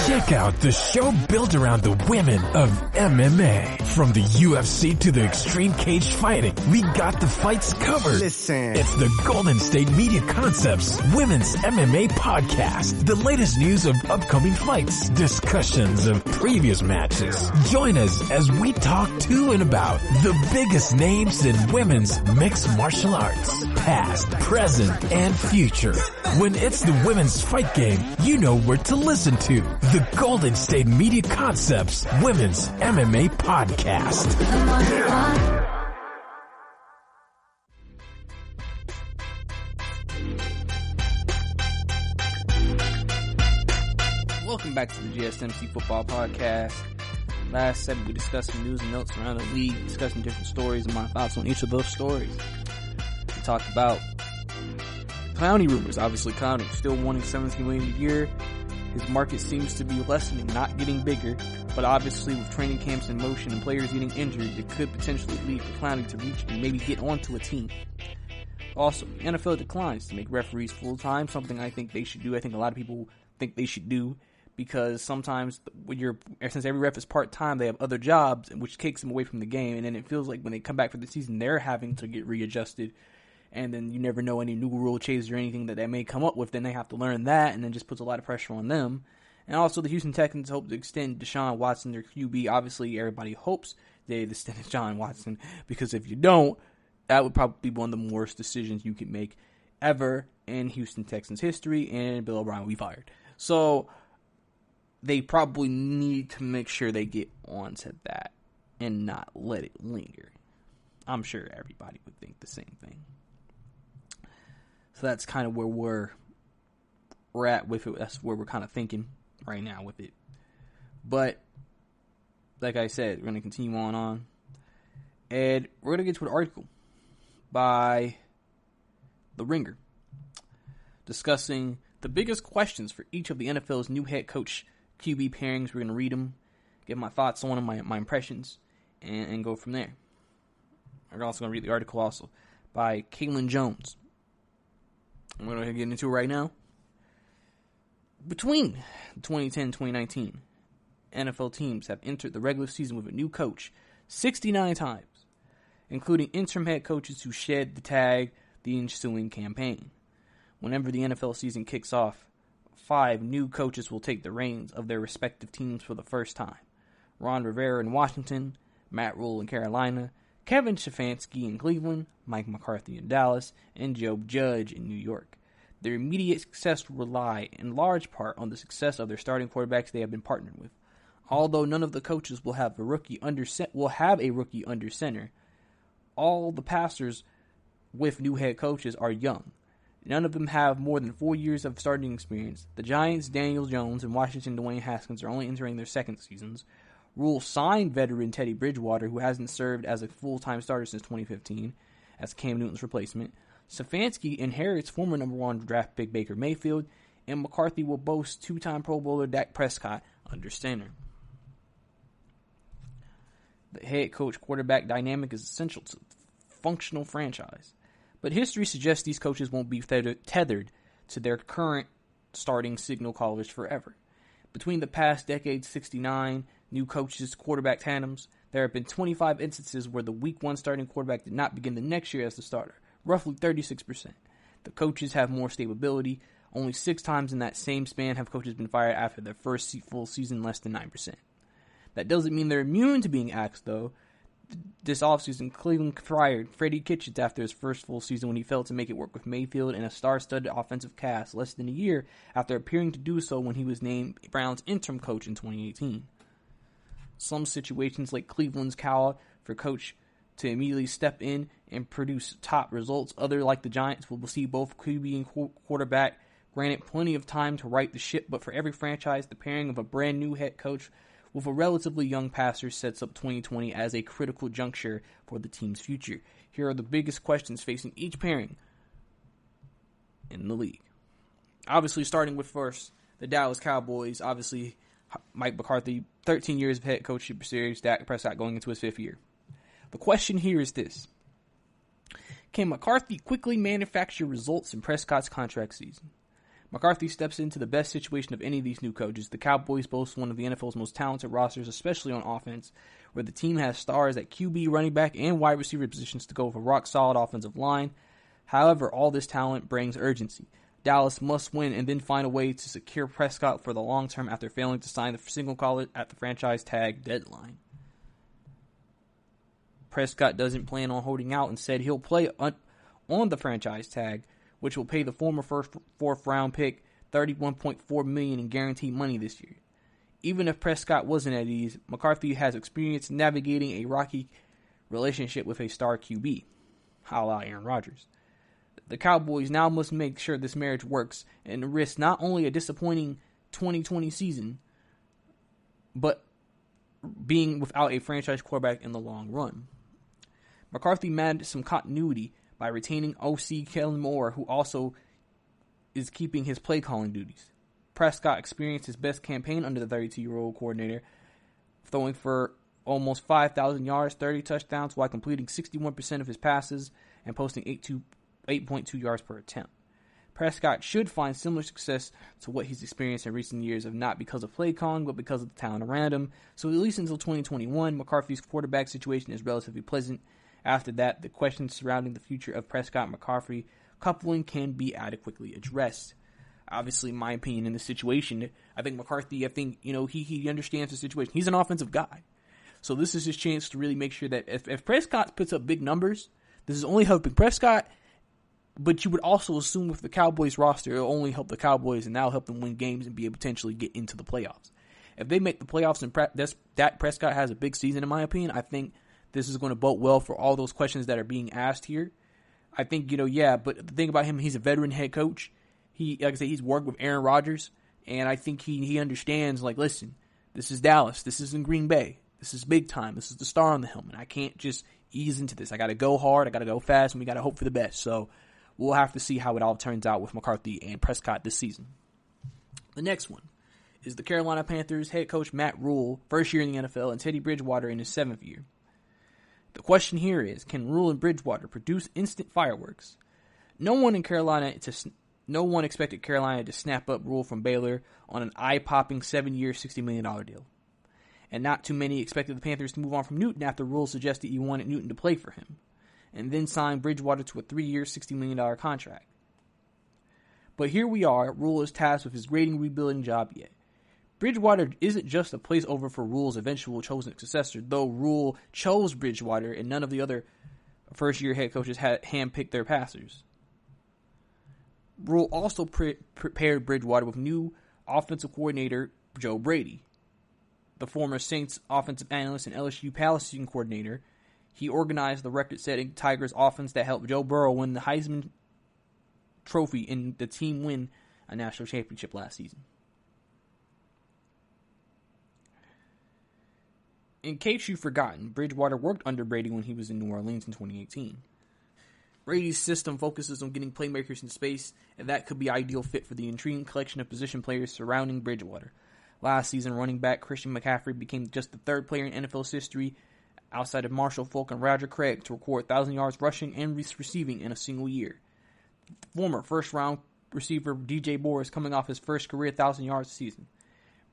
S1: Check out the show built around the women of MMA. From the UFC to the extreme cage fighting, we got the fights covered.
S4: Listen.
S1: It's the Golden State Media Concepts Women's MMA Podcast. The latest news of upcoming fights, discussions of previous matches. Join us as we talk to and about the biggest names in women's mixed martial arts. Past, present, and future. When it's the women's fight game, you know where to listen to. The Golden State Media Concepts Women's MMA Podcast.
S2: Welcome back to the GSMC Football Podcast. Last segment, we discussed some news and notes around the league, discussing different stories and my thoughts on each of those stories. We talked about Clowney rumors. Obviously, Clowney still wanting $17 million a year. His market seems to be lessening, not getting bigger, but obviously with training camps in motion and players getting injured, it could potentially lead for Clowney to reach and maybe get onto a team. Also, the NFL declines to make referees full-time, something I think they should do. I think a lot of people think they should do, because sometimes since every ref is part-time, they have other jobs, which takes them away from the game, and then it feels like when they come back for the season, they're having to get readjusted. And then you never know any new rule changes or anything that they may come up with. Then they have to learn that, and then just puts a lot of pressure on them. And also, the Houston Texans hope to extend Deshaun Watson, their QB. Obviously, everybody hopes they extend Deshaun Watson, because if you don't, that would probably be one of the worst decisions you could make ever in Houston Texans history, and Bill O'Brien will be fired. So, they probably need to make sure they get onto that and not let it linger. I'm sure everybody would think the same thing. So that's kind of where we're at with it. That's where we're kind of thinking right now with it. But, like I said, we're going to continue on. And we're going to get to an article by The Ringer discussing the biggest questions for each of the NFL's new head coach QB pairings. We're going to read them, give my thoughts on them, my impressions, and go from there. We're also going to read the article also by Caitlin Jones. I'm going to get into it right now. Between 2010 and 2019, NFL teams have entered the regular season with a new coach 69 times, including interim head coaches who shed the tag the ensuing campaign. Whenever the NFL season kicks off, 5 new coaches will take the reins of their respective teams for the first time. Ron Rivera in Washington, Matt Rule in Carolina, Kevin Stefanski in Cleveland, Mike McCarthy in Dallas, and Joe Judge in New York. Their immediate success will rely in large part on the success of their starting quarterbacks they have been partnered with. Although none of the coaches will have a rookie under center, all the passers with new head coaches are young. None of them have more than 4 years of starting experience. The Giants' Daniel Jones and Washington Dwayne Haskins are only entering their second seasons. Rule signed veteran Teddy Bridgewater, who hasn't served as a full-time starter since 2015, as Cam Newton's replacement. Stefanski inherits former number 1 draft pick Baker Mayfield, and McCarthy will boast 2-time Pro Bowler Dak Prescott under center. The head coach quarterback dynamic is essential to functional franchise, but history suggests these coaches won't be tethered to their current starting signal callers forever. Between the past decade's 69 new coaches quarterback tandems, there have been 25 instances where the week 1 starting quarterback did not begin the next year as the starter, roughly 36%. The coaches have more stability. Only 6 times in that same span have coaches been fired after their first full season, less than 9%. That doesn't mean they're immune to being axed, though. This offseason, Cleveland fired Freddie Kitchens after his first full season when he failed to make it work with Mayfield and a star-studded offensive cast less than a year after appearing to do so when he was named Browns interim coach in 2018. Some situations, like Cleveland's, call for coach to immediately step in and produce top results. Other, like the Giants, will see both QB and quarterback granted plenty of time to right the ship, but for every franchise, the pairing of a brand new head coach with a relatively young passer sets up 2020 as a critical juncture for the team's future. Here are the biggest questions facing each pairing in the league. Obviously, starting with first, the Dallas Cowboys. Obviously, Mike McCarthy, 13 years of head coachship series, Dak Prescott going into his 5th year. The question here is this: can McCarthy quickly manufacture results in Prescott's contract season? McCarthy steps into the best situation of any of these new coaches. The Cowboys boast one of the NFL's most talented rosters, especially on offense, where the team has stars at QB, running back, and wide receiver positions to go with a rock-solid offensive line. However, all this talent brings urgency. Dallas must win and then find a way to secure Prescott for the long term after failing to sign the single collar at the franchise tag deadline. Prescott doesn't plan on holding out and said he'll play on the franchise tag, which will pay the former fourth round pick $31.4 million in guaranteed money this year. Even if Prescott wasn't at ease, McCarthy has experience navigating a rocky relationship with a star QB, a la Aaron Rodgers. The Cowboys now must make sure this marriage works and risk not only a disappointing 2020 season, but being without a franchise quarterback in the long run. McCarthy managed some continuity by retaining OC Kellen Moore, who also is keeping his play calling duties. Prescott experienced his best campaign under the 32-year-old coordinator, throwing for almost 5,000 yards, 30 touchdowns, while completing 61% of his passes and posting 8.2 yards per attempt. Prescott should find similar success to what he's experienced in recent years, if not because of play calling, but because of the talent around him. So at least until 2021, McCarthy's quarterback situation is relatively pleasant. After that, the questions surrounding the future of Prescott and McCarthy coupling can be adequately addressed. Obviously, in my opinion, in this situation, I think McCarthy, he understands the situation. He's an offensive guy. So this is his chance to really make sure that if Prescott puts up big numbers, this is only helping Prescott. But you would also assume with the Cowboys roster, it'll only help the Cowboys, and that'll help them win games and be able to potentially get into the playoffs. If they make the playoffs and Dak Prescott has a big season, in my opinion, I think this is going to bode well for all those questions that are being asked here. I think, but the thing about him, he's a veteran head coach. Like I said, he's worked with Aaron Rodgers, and I think he understands, listen, this is Dallas. This isn't Green Bay. This is big time. This is the star on the helmet. I can't just ease into this. I got to go hard. I got to go fast, and we got to hope for the best. So we'll have to see how it all turns out with McCarthy and Prescott this season. The next one is the Carolina Panthers head coach Matt Rule, first year in the NFL, and Teddy Bridgewater in his 7th year. The question here is, can Rule and Bridgewater produce instant fireworks? No one expected Carolina to snap up Rule from Baylor on an eye-popping 7-year, $60 million deal. And not too many expected the Panthers to move on from Newton after Rule suggested he wanted Newton to play for him, and then signed Bridgewater to a 3-year, $60 million contract. But here we are, Rule is tasked with his grading rebuilding job yet. Bridgewater isn't just a placeholder for Rule's eventual chosen successor, though Rule chose Bridgewater and none of the other first-year head coaches had handpicked their passers. Rule also prepared Bridgewater with new offensive coordinator Joe Brady, the former Saints offensive analyst and LSU passing coordinator. He organized the record-setting Tigers offense that helped Joe Burrow win the Heisman Trophy and the team win a national championship last season. In case you've forgotten, Bridgewater worked under Brady when he was in New Orleans in 2018. Brady's system focuses on getting playmakers in space, and that could be an ideal fit for the intriguing collection of position players surrounding Bridgewater. Last season, running back Christian McCaffrey became just the 3rd player in NFL's history outside of Marshall Faulk and Roger Craig to record 1,000 yards rushing and receiving in a single year. Former first-round receiver DJ Moore is coming off his first career 1,000 yards season.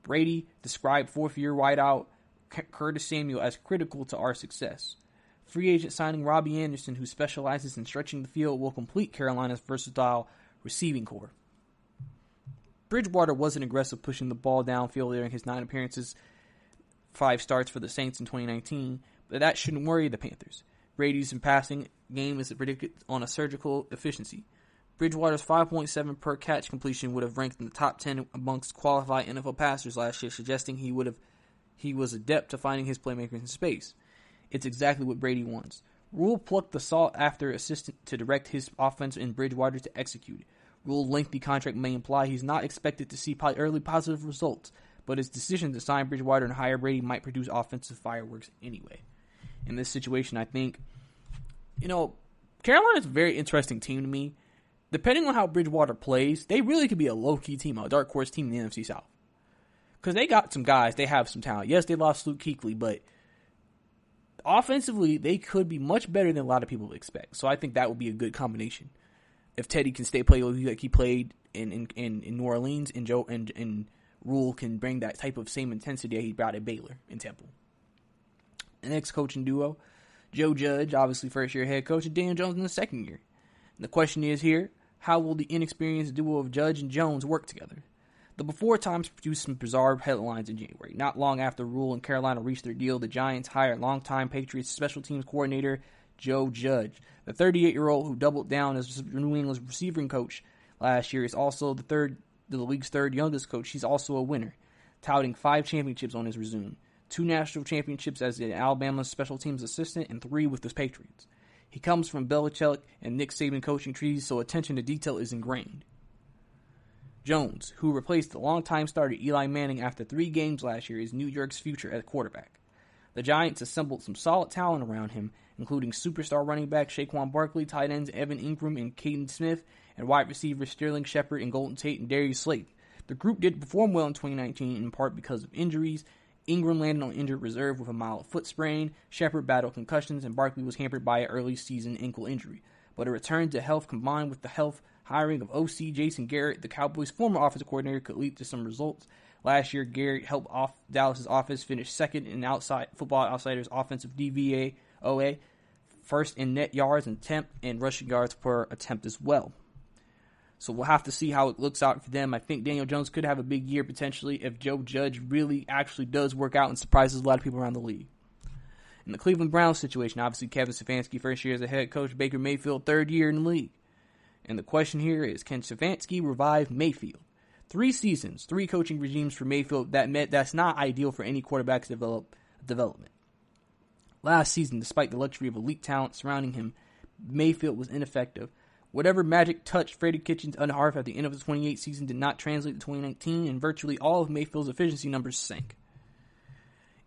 S2: Brady described 4th-year wideout Curtis Samuel as critical to our success. Free agent signing Robbie Anderson, who specializes in stretching the field, will complete Carolina's versatile receiving corps. Bridgewater wasn't aggressive pushing the ball downfield during his 9 appearances, 5 starts for the Saints in 2019, but that shouldn't worry the Panthers. Brady's passing game is predicted on a surgical efficiency. Bridgewater's 5.7 per catch completion would have ranked in the top 10 amongst qualified NFL passers last year, suggesting he He was adept to finding his playmakers in space. It's exactly what Brady wants. Rule plucked the sought-after assistant to direct his offense in Bridgewater to execute it. Rule's lengthy contract may imply he's not expected to see early positive results, but his decision to sign Bridgewater and hire Brady might produce offensive fireworks anyway. In this situation, I think, Carolina's a very interesting team to me. Depending on how Bridgewater plays, they really could be a low-key team, a dark horse team in the NFC South. Because they got some guys, they have some talent. Yes, they lost Luke Kuechly, but offensively, they could be much better than a lot of people expect. So I think that would be a good combination. If Teddy can stay play like he played in New Orleans, and Rule can bring that type of same intensity that he brought at Baylor and Temple. The next coaching duo, Joe Judge, obviously first-year head coach, and Daniel Jones in the second year. And the question is here, how will the inexperienced duo of Judge and Jones work together? The Before Times produced some bizarre headlines in January. Not long after Rule and Carolina reached their deal, the Giants hired longtime Patriots special teams coordinator Joe Judge. The 38-year-old who doubled down as New England's receiving coach last year is also the league's third youngest coach. He's also a winner, touting 5 championships on his resume. 2 national championships as an Alabama special teams assistant and 3 with the Patriots. He comes from Belichick and Nick Saban coaching trees, so attention to detail is ingrained. Jones, who replaced the longtime starter Eli Manning after 3 games last year, is New York's future at quarterback. The Giants assembled some solid talent around him, including superstar running back Saquon Barkley, tight ends Evan Ingram and Caden Smith, and wide receivers Sterling Shepard and Golden Tate and Darius Slade. The group did perform well in 2019, in part because of injuries. Ingram landed on injured reserve with a mild foot sprain, Shepard battled concussions, and Barkley was hampered by an early season ankle injury. But a return to health combined with the hiring of OC Jason Garrett, the Cowboys' former offensive coordinator, could lead to some results. Last year, Garrett helped Dallas' offense finish second in Football Outsiders' offensive DVOA, first in net yards and attempt and rushing yards per attempt as well. So we'll have to see how it looks out for them. I think Daniel Jones could have a big year potentially if Joe Judge really actually does work out and surprises a lot of people around the league. In the Cleveland Browns situation, obviously Kevin Stefanski, first year as a head coach, Baker Mayfield, third year in the league. And the question here is, can Stefanski revive Mayfield? 3 seasons, 3 coaching regimes for Mayfield, that's not ideal for any quarterback's development. Last season, despite the luxury of elite talent surrounding him, Mayfield was ineffective. Whatever magic touch Freddie Kitchens unearthed at the end of the 2018 season did not translate to 2019, and virtually all of Mayfield's efficiency numbers sank.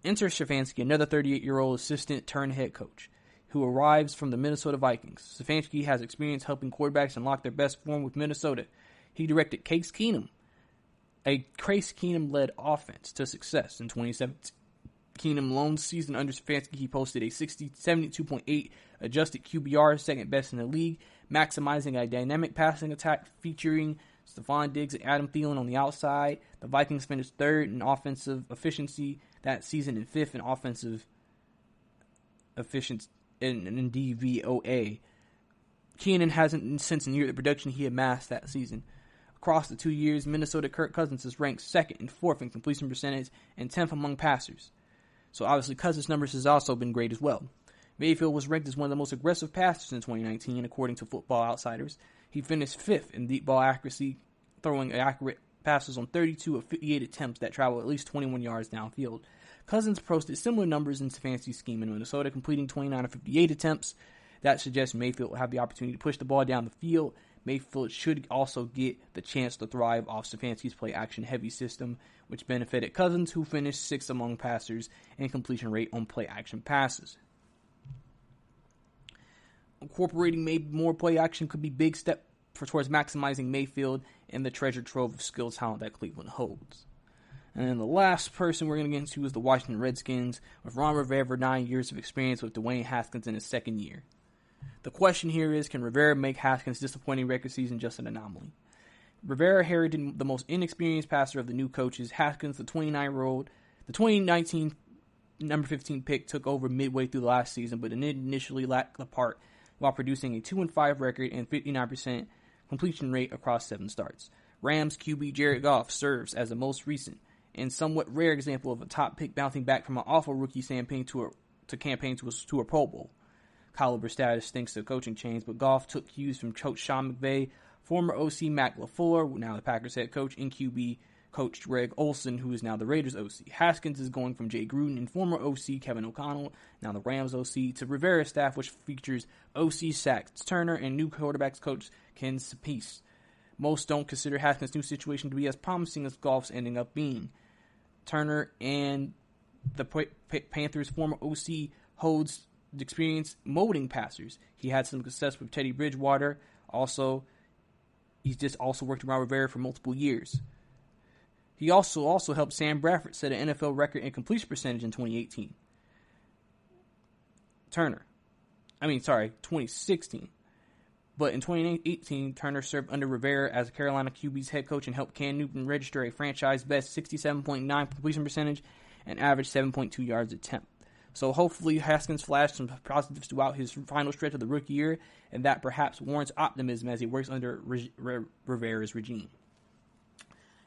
S2: Enter Stefanski, another 38-year-old assistant turned head coach, who arrives from the Minnesota Vikings. Stefanski has experience helping quarterbacks unlock their best form with Minnesota. He directed Case Keenum, a Case Keenum-led offense, to success in 2017. Keenum's lone season under Stefanski, he posted a 72.8 adjusted QBR, second best in the league, maximizing a dynamic passing attack featuring Stephon Diggs and Adam Thielen on the outside. The Vikings finished third in offensive efficiency that season and 5th in offensive efficiency in DVOA. Keenan hasn't since near the production he amassed that season. Across the 2 years, Minnesota Kirk Cousins is ranked 2nd and 4th in completion percentage and 10th among passers. So obviously Cousins' numbers has also been great as well. Mayfield was ranked as one of the most aggressive passers in 2019, according to Football Outsiders. He finished 5th in deep ball accuracy, throwing accurate passes on 32 of 58 attempts that travel at least 21 yards downfield. Cousins posted similar numbers in Stefanski's scheme in Minnesota, completing 29 of 58 attempts. That suggests Mayfield will have the opportunity to push the ball down the field. Mayfield should also get the chance to thrive off Stefanski's play-action-heavy system, which benefited Cousins, who finished 6th among passers in completion rate on play-action passes. Incorporating more play-action could be a big step towards maximizing Mayfield and the treasure trove of skill talent that Cleveland holds. And then the last person we're going to get into is the Washington Redskins, with Ron Rivera 9 years of experience with Dwayne Haskins in his second year. The question here is, can Rivera make Haskins' disappointing record season just an anomaly? Rivera inherited the most inexperienced passer of the new coaches. Haskins, the 2019 number 15 pick, took over midway through the last season, but initially lacked the part while producing a 2-5 record and 59% completion rate across 7 starts. Rams QB Jared Goff serves as the most recent and somewhat rare example of a top pick bouncing back from an awful rookie campaign to a Pro Bowl caliber status thanks to coaching change, but Goff took cues from coach Sean McVay, former OC Matt LaFleur, now the Packers head coach, and QB coach Greg Olson, who is now the Raiders OC. Haskins is going from Jay Gruden and former OC Kevin O'Connell, now the Rams OC, to Rivera's staff, which features OC Sax Turner and new quarterbacks coach Ken Sapeese. Most don't consider Haskins' new situation to be as promising as golf's ending up being. Turner and the Panthers' former OC holds experience molding passers. He had some success with Teddy Bridgewater. Also, he's just also worked around Rivera for multiple years. He also helped Sam Bradford set an NFL record in completion percentage in 2018. 2016. But in 2018, Turner served under Rivera as Carolina QB's head coach and helped Cam Newton register a franchise-best 67.9 completion percentage and average 7.2 yards attempt. So hopefully Haskins flashed some positives throughout his final stretch of the rookie year, and that perhaps warrants optimism as he works under Rivera's regime.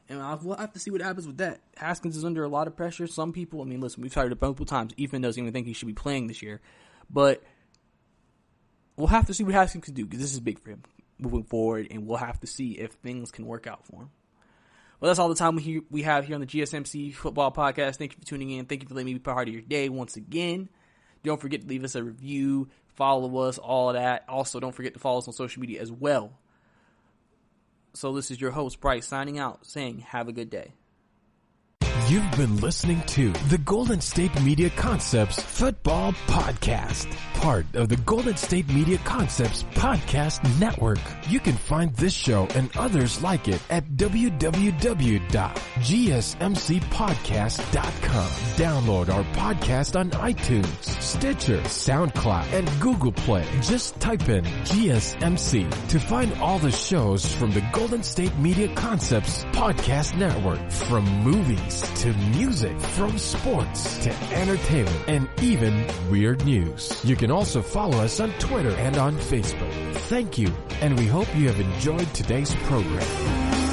S2: And we'll have to see what happens with that. Haskins is under a lot of pressure. Some people, listen, we've tried it multiple times. Ethan doesn't even think he should be playing this year. But we'll have to see what Haskins can do, because this is big for him moving forward, and we'll have to see if things can work out for him. Well, that's all the time we have here on the GSMC Football Podcast. Thank you for tuning in. Thank you for letting me be part of your day once again. Don't forget to leave us a review, follow us, all of that. Also, don't forget to follow us on social media as well. So this is your host, Brice, signing out, saying have a good day.
S1: You've been listening to the Golden State Media Concepts Football Podcast, part of the Golden State Media Concepts Podcast Network. You can find this show and others like it at www.gsmcpodcast.com. Download our podcast on iTunes, Stitcher, SoundCloud, and Google Play. Just type in GSMC to find all the shows from the Golden State Media Concepts Podcast Network, from movies to music, from sports to entertainment, and even weird news. You can also follow us on Twitter and on Facebook. Thank you, and we hope you have enjoyed today's program.